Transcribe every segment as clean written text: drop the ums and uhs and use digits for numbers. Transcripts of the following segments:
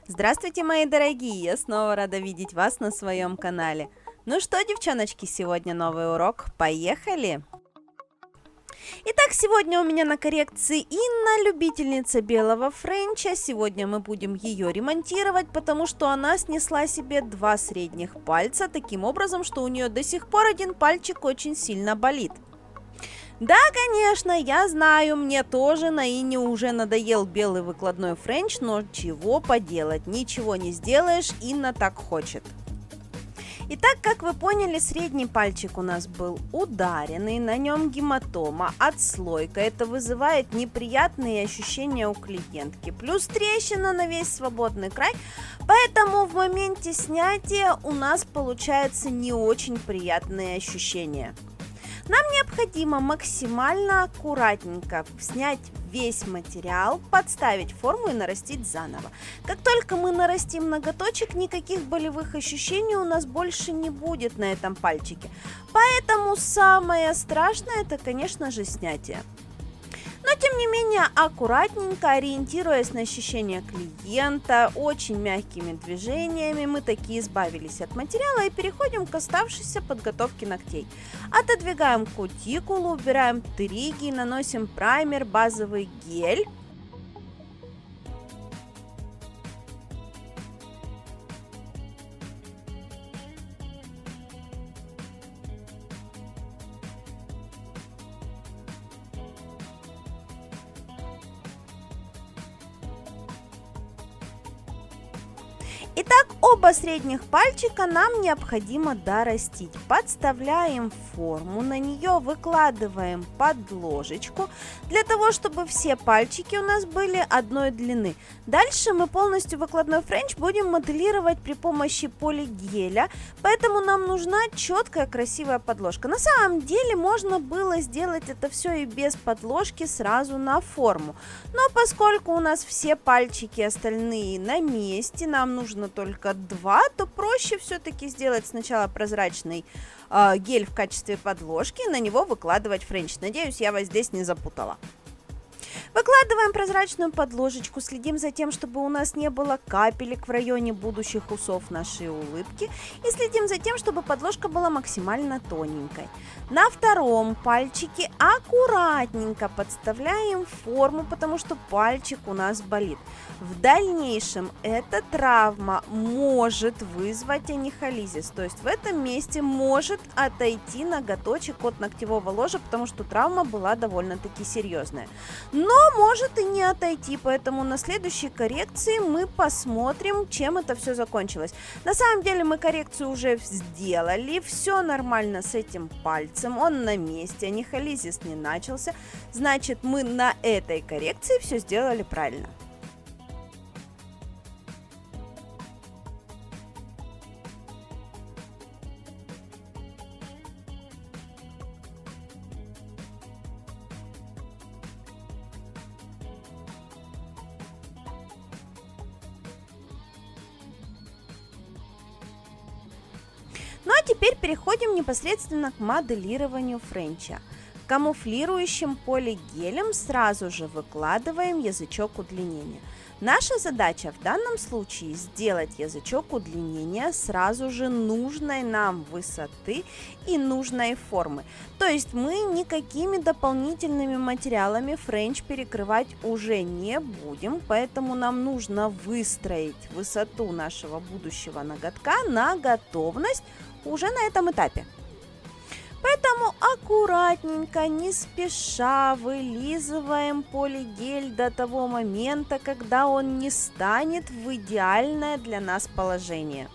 Здравствуйте, мои дорогие! Я снова рада видеть вас на своем канале. Ну что, девчоночки, сегодня новый урок. Поехали! Итак, сегодня у меня на коррекции Инна, любительница белого френча. Сегодня мы будем ее ремонтировать, потому что она снесла себе два средних пальца, таким образом, что у нее до сих пор один пальчик очень сильно болит. Да, конечно, я знаю, мне тоже на Инне уже надоел белый выкладной френч, но чего поделать, ничего не сделаешь, Инна так хочет. Итак, как вы поняли, средний пальчик у нас был ударенный, на нем гематома, отслойка. Это вызывает неприятные ощущения у клиентки. Плюс трещина на весь свободный край, поэтому в моменте снятия у нас получается не очень приятные ощущения. Нам необходимо максимально аккуратненько снять весь материал, подставить форму и нарастить заново. Как только мы нарастим ноготочек, никаких болевых ощущений у нас больше не будет на этом пальчике. Поэтому самое страшное это, конечно же, снятие. Но, тем не менее, аккуратненько, ориентируясь на ощущения клиента, очень мягкими движениями мы таки избавились от материала и переходим к оставшейся подготовке ногтей. Отодвигаем кутикулу, убираем триги, наносим праймер, базовый гель. Итак, оба средних пальчика нам необходимо дорастить. Подставляем форму, на нее выкладываем подложечку, для того, чтобы все пальчики у нас были одной длины. Дальше мы полностью выкладной френч будем моделировать при помощи полигеля, поэтому нам нужна четкая красивая подложка. На самом деле можно было сделать это все и без подложки сразу на форму, но поскольку у нас все пальчики остальные на месте, нам нужно только два, то проще все-таки сделать сначала прозрачный гель в качестве подложки и на него выкладывать френч. Надеюсь, я вас здесь не запутала. Выкладываем прозрачную подложечку, следим за тем, чтобы у нас не было капелек в районе будущих усов нашей улыбки и следим за тем, чтобы подложка была максимально тоненькой. На втором пальчике аккуратненько подставляем форму, потому что пальчик у нас болит. В дальнейшем эта травма может вызвать анихолизис, то есть в этом месте может отойти ноготочек от ногтевого ложа, потому что травма была довольно-таки серьезная. Но может и не отойти, поэтому на следующей коррекции мы посмотрим, чем это все закончилось. На самом деле мы коррекцию уже сделали, все нормально с этим пальцем, он на месте, анихолизис не начался, значит мы на этой коррекции все сделали правильно. Ну а теперь переходим непосредственно к моделированию френча. Камуфлирующим полигелем сразу же выкладываем язычок удлинения. Наша задача в данном случае сделать язычок удлинения сразу же нужной нам высоты и нужной формы. То есть мы никакими дополнительными материалами френч перекрывать уже не будем, поэтому нам нужно выстроить высоту нашего будущего ноготка на готовность уже на этом этапе. Поэтому аккуратненько, не спеша вылизываем полигель до того момента, когда он не станет в идеальное для нас положение.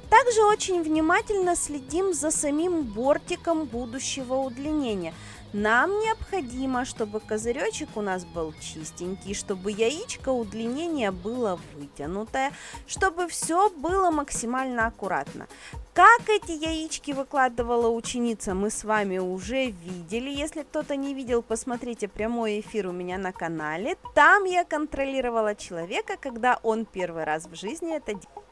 Также очень внимательно следим за самим бортиком будущего удлинения. Нам необходимо, чтобы козыречек у нас был чистенький, чтобы яичко удлинения было вытянутое, чтобы все было максимально аккуратно. Как эти яички выкладывала ученица, мы с вами уже видели. Если кто-то не видел, посмотрите прямой эфир у меня на канале. Там я контролировала человека, когда он первый раз в жизни это делал.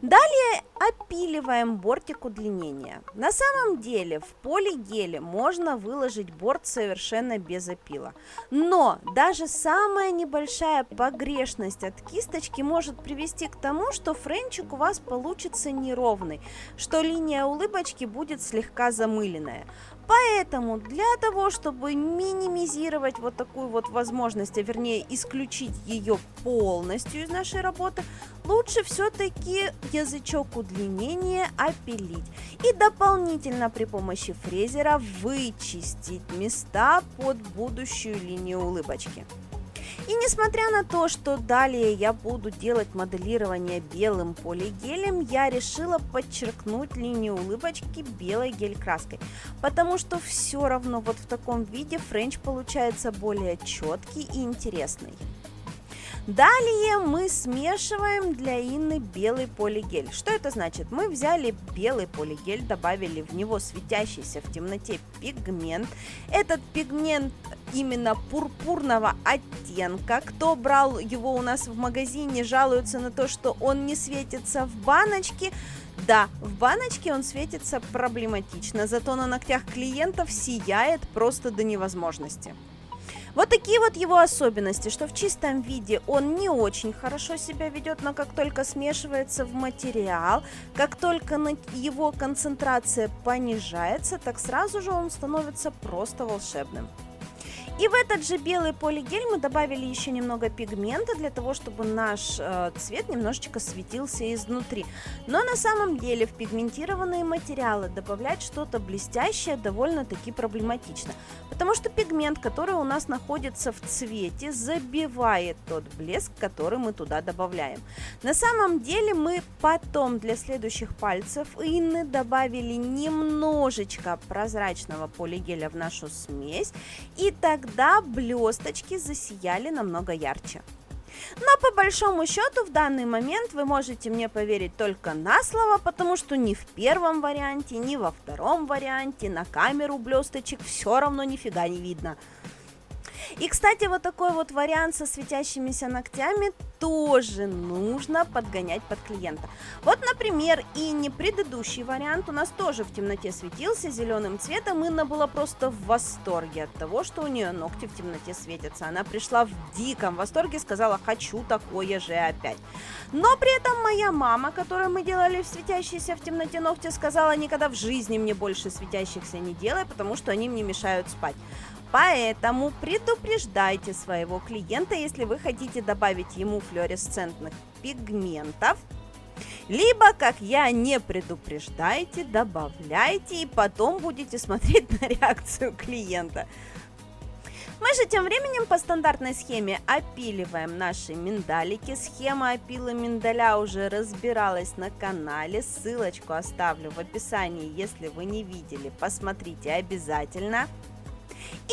Далее опиливаем бортик удлинения. На самом деле в полигеле можно выложить борт совершенно без опила. Но даже самая небольшая погрешность от кисточки может привести к тому, что френчик у вас получится неровный, что линия улыбочки будет слегка замыленная. Поэтому для того, чтобы минимизировать вот такую вот возможность, а вернее исключить ее полностью из нашей работы, лучше все-таки язычок удлинения опилить и дополнительно при помощи фрезера вычистить места под будущую линию улыбочки. И несмотря на то, что далее я буду делать моделирование белым полигелем, я решила подчеркнуть линию улыбочки белой гель-краской, потому что все равно вот в таком виде френч получается более четкий и интересный. Далее мы смешиваем для Инны белый полигель. Что это значит? Мы взяли белый полигель, добавили в него светящийся в темноте пигмент. Этот пигмент именно пурпурного оттенка. Кто брал его у нас в магазине, жалуется на то, что он не светится в баночке. Да, в баночке он светится проблематично, зато на ногтях клиентов сияет просто до невозможности. Вот такие вот его особенности, что в чистом виде он не очень хорошо себя ведет, но как только смешивается в материал, как только его концентрация понижается, так сразу же он становится просто волшебным. И в этот же белый полигель мы добавили еще немного пигмента для того, чтобы наш цвет немножечко светился изнутри. Но на самом деле в пигментированные материалы добавлять что-то блестящее довольно-таки проблематично, потому что пигмент, который у нас находится в цвете, забивает тот блеск, который мы туда добавляем. На самом деле мы потом для следующих пальцев Инны добавили немножечко прозрачного полигеля в нашу смесь, и тогда блесточки засияли намного ярче. Но по большому счету в данный момент вы можете мне поверить только на слово, потому что ни в первом варианте, ни во втором варианте на камеру блесточек все равно нифига не видно. И, кстати, вот такой вот вариант со светящимися ногтями тоже нужно подгонять под клиента. Вот, например, и не предыдущий вариант у нас тоже в темноте светился зеленым цветом. Инна была просто в восторге от того, что у нее ногти в темноте светятся. Она пришла в диком восторге, сказала: хочу такое же опять. Но при этом моя мама, которой мы делали светящиеся в темноте ногти, сказала: никогда в жизни мне больше светящихся не делай, потому что они мне мешают спать. Поэтому предупреждайте своего клиента, если вы хотите добавить ему флуоресцентных пигментов. Либо, как я, не предупреждайте, добавляйте и потом будете смотреть на реакцию клиента. Мы же тем временем по стандартной схеме опиливаем наши миндалики. Схема опила миндаля уже разбиралась на канале. Ссылочку оставлю в описании, если вы не видели, посмотрите обязательно.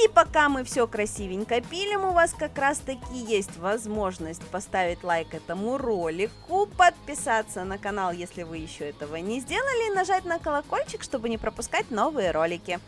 И пока мы все красивенько пилим, у вас как раз таки есть возможность поставить лайк этому ролику, подписаться на канал, если вы еще этого не сделали, и нажать на колокольчик, чтобы не пропускать новые ролики.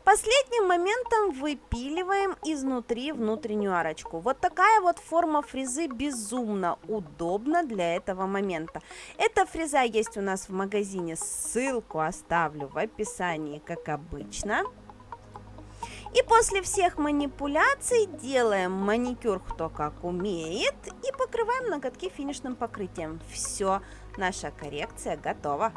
Последним моментом выпиливаем изнутри внутреннюю арочку. Вот такая вот форма фрезы безумно удобна для этого момента. Эта фреза есть у нас в магазине, ссылку оставлю в описании, как обычно. И после всех манипуляций делаем маникюр кто как умеет и покрываем ноготки финишным покрытием. Все, наша коррекция готова.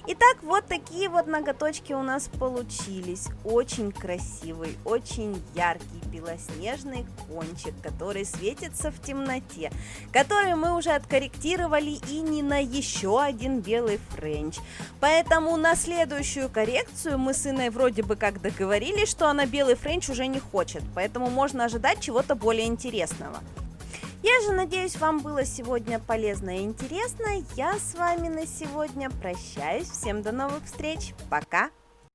Итак, вот такие вот ноготочки у нас получились. Очень красивый, очень яркий белоснежный кончик, который светится в темноте, который мы уже откорректировали и не на еще один белый френч. Поэтому на следующую коррекцию мы с Инной вроде бы как договорились, что она белый френч уже не хочет, поэтому можно ожидать чего-то более интересного. Я же надеюсь, вам было сегодня полезно и интересно. Я с вами на сегодня прощаюсь. Всем до новых встреч. Пока!